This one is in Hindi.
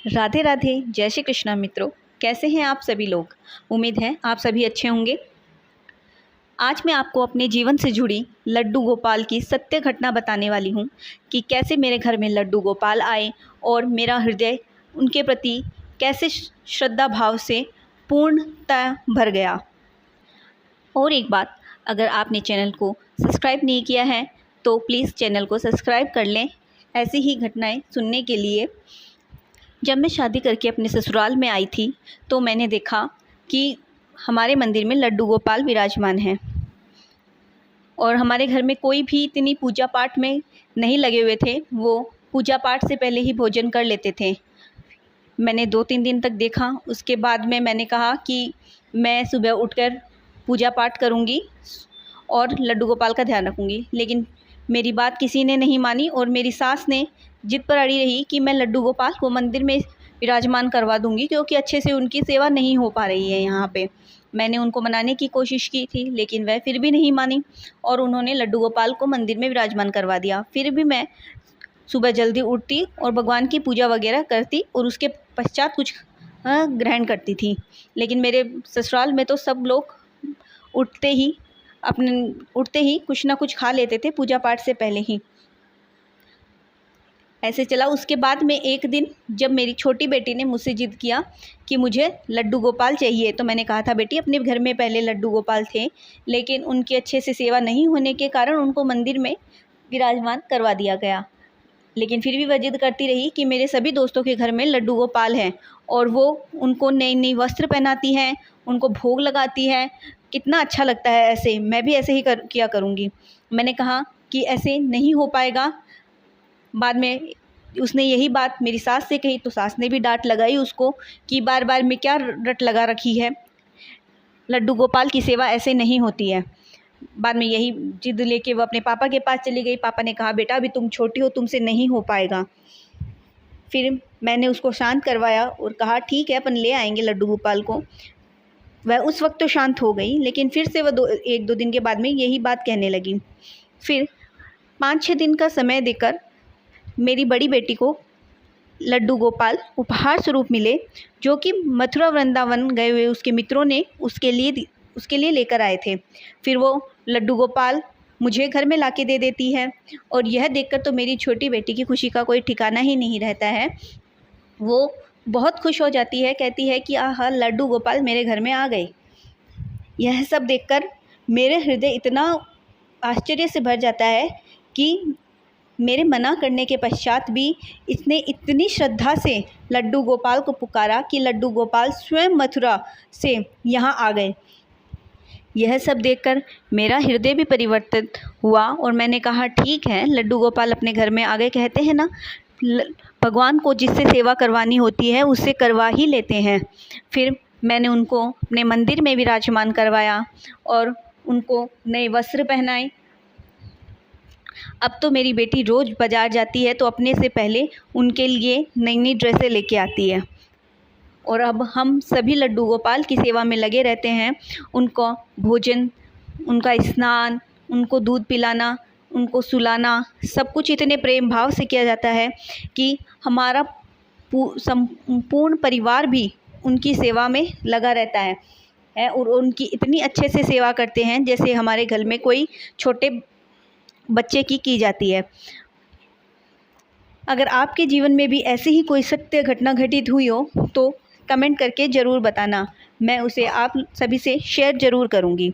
राधे राधे, जय श्री कृष्णा मित्रों। कैसे हैं आप सभी लोग? उम्मीद है आप सभी अच्छे होंगे। आज मैं आपको अपने जीवन से जुड़ी लड्डू गोपाल की सत्य घटना बताने वाली हूँ कि कैसे मेरे घर में लड्डू गोपाल आए और मेरा हृदय उनके प्रति कैसे श्रद्धा भाव से पूर्णतः भर गया। और एक बात, अगर आपने चैनल को सब्सक्राइब नहीं किया है तो प्लीज़ चैनल को सब्सक्राइब कर लें ऐसी ही घटनाएं सुनने के लिए। जब मैं शादी करके अपने ससुराल में आई थी तो मैंने देखा कि हमारे मंदिर में लड्डू गोपाल विराजमान हैं और हमारे घर में कोई भी इतनी पूजा पाठ में नहीं लगे हुए थे। वो पूजा पाठ से पहले ही भोजन कर लेते थे। मैंने 2-3 दिन तक देखा। उसके बाद में मैंने कहा कि मैं सुबह उठकर पूजा पाठ करूँगी और लड्डू गोपाल का ध्यान रखूँगी, लेकिन मेरी बात किसी ने नहीं मानी और मेरी सास ने जिद पर अड़ी रही कि मैं लड्डू गोपाल को मंदिर में विराजमान करवा दूंगी, क्योंकि अच्छे से उनकी सेवा नहीं हो पा रही है यहाँ पे। मैंने उनको मनाने की कोशिश की थी, लेकिन वह फिर भी नहीं मानी और उन्होंने लड्डू गोपाल को मंदिर में विराजमान करवा दिया। फिर भी मैं सुबह जल्दी उठती और भगवान की पूजा वगैरह करती और उसके पश्चात कुछ ग्रहण करती थी। लेकिन मेरे ससुराल में तो सब लोग उठते ही कुछ ना कुछ खा लेते थे पूजा पाठ से पहले ही। ऐसे चला। उसके बाद में एक दिन जब मेरी छोटी बेटी ने मुझसे जिद किया कि मुझे लड्डू गोपाल चाहिए, तो मैंने कहा था बेटी, अपने घर में पहले लड्डू गोपाल थे, लेकिन उनकी अच्छे से सेवा नहीं होने के कारण उनको मंदिर में विराजमान करवा दिया गया। लेकिन फिर भी वह जिद करती रही कि मेरे सभी दोस्तों के घर में लड्डू गोपाल हैं और वो उनको नई नई वस्त्र पहनाती हैं, उनको भोग लगाती है। कितना अच्छा लगता है ऐसे, मैं भी ऐसे ही किया करूँगी। मैंने कहा कि ऐसे नहीं हो पाएगा। बाद में उसने यही बात मेरी सास से कही तो सास ने भी डांट लगाई उसको कि बार बार में क्या रट लगा रखी है, लड्डू गोपाल की सेवा ऐसे नहीं होती है। बाद में यही जिद लेके वो अपने पापा के पास चली गई। पापा ने कहा बेटा, अभी तुम छोटी हो, तुमसे नहीं हो पाएगा। फिर मैंने उसको शांत करवाया और कहा ठीक है, अपन ले आएंगे लड्डू गोपाल को। वह उस वक्त तो शांत हो गई, लेकिन फिर से वह 1-2 दिन के बाद में यही बात कहने लगी। फिर 5-6 दिन का समय देकर मेरी बड़ी बेटी को लड्डू गोपाल उपहार स्वरूप मिले, जो कि मथुरा वृंदावन गए हुए उसके मित्रों ने उसके लिए लेकर आए थे। फिर वो लड्डू गोपाल मुझे घर में लाके दे देती है और यह देखकर तो मेरी छोटी बेटी की खुशी का कोई ठिकाना ही नहीं रहता है। वो बहुत खुश हो जाती है, कहती है कि आहा, लड्डू गोपाल मेरे घर में आ गए। यह सब देखकर मेरे हृदय इतना आश्चर्य से भर जाता है कि मेरे मना करने के पश्चात भी इसने इतनी श्रद्धा से लड्डू गोपाल को पुकारा कि लड्डू गोपाल स्वयं मथुरा से यहाँ आ गए। यह सब देखकर मेरा हृदय भी परिवर्तित हुआ और मैंने कहा ठीक है, लड्डू गोपाल अपने घर में आ गए। कहते हैं ना, भगवान को जिससे सेवा करवानी होती है उससे करवा ही लेते हैं। फिर मैंने उनको अपने मंदिर में विराजमान करवाया और उनको नए वस्त्र पहनाए। अब तो मेरी बेटी रोज़ बाज़ार जाती है तो अपने से पहले उनके लिए नई नई ड्रेसें लेके आती है और अब हम सभी लड्डू गोपाल की सेवा में लगे रहते हैं। उनको भोजन, उनका स्नान, उनको दूध पिलाना, उनको सुलाना, सब कुछ इतने प्रेम भाव से किया जाता है कि हमारा संपूर्ण परिवार भी उनकी सेवा में लगा रहता है और उनकी इतनी अच्छे से सेवा करते हैं जैसे हमारे घर में कोई छोटे बच्चे की जाती है। अगर आपके जीवन में भी ऐसी ही कोई सत्य घटना घटित हुई हो तो कमेंट करके ज़रूर बताना, मैं उसे आप सभी से शेयर ज़रूर करूँगी।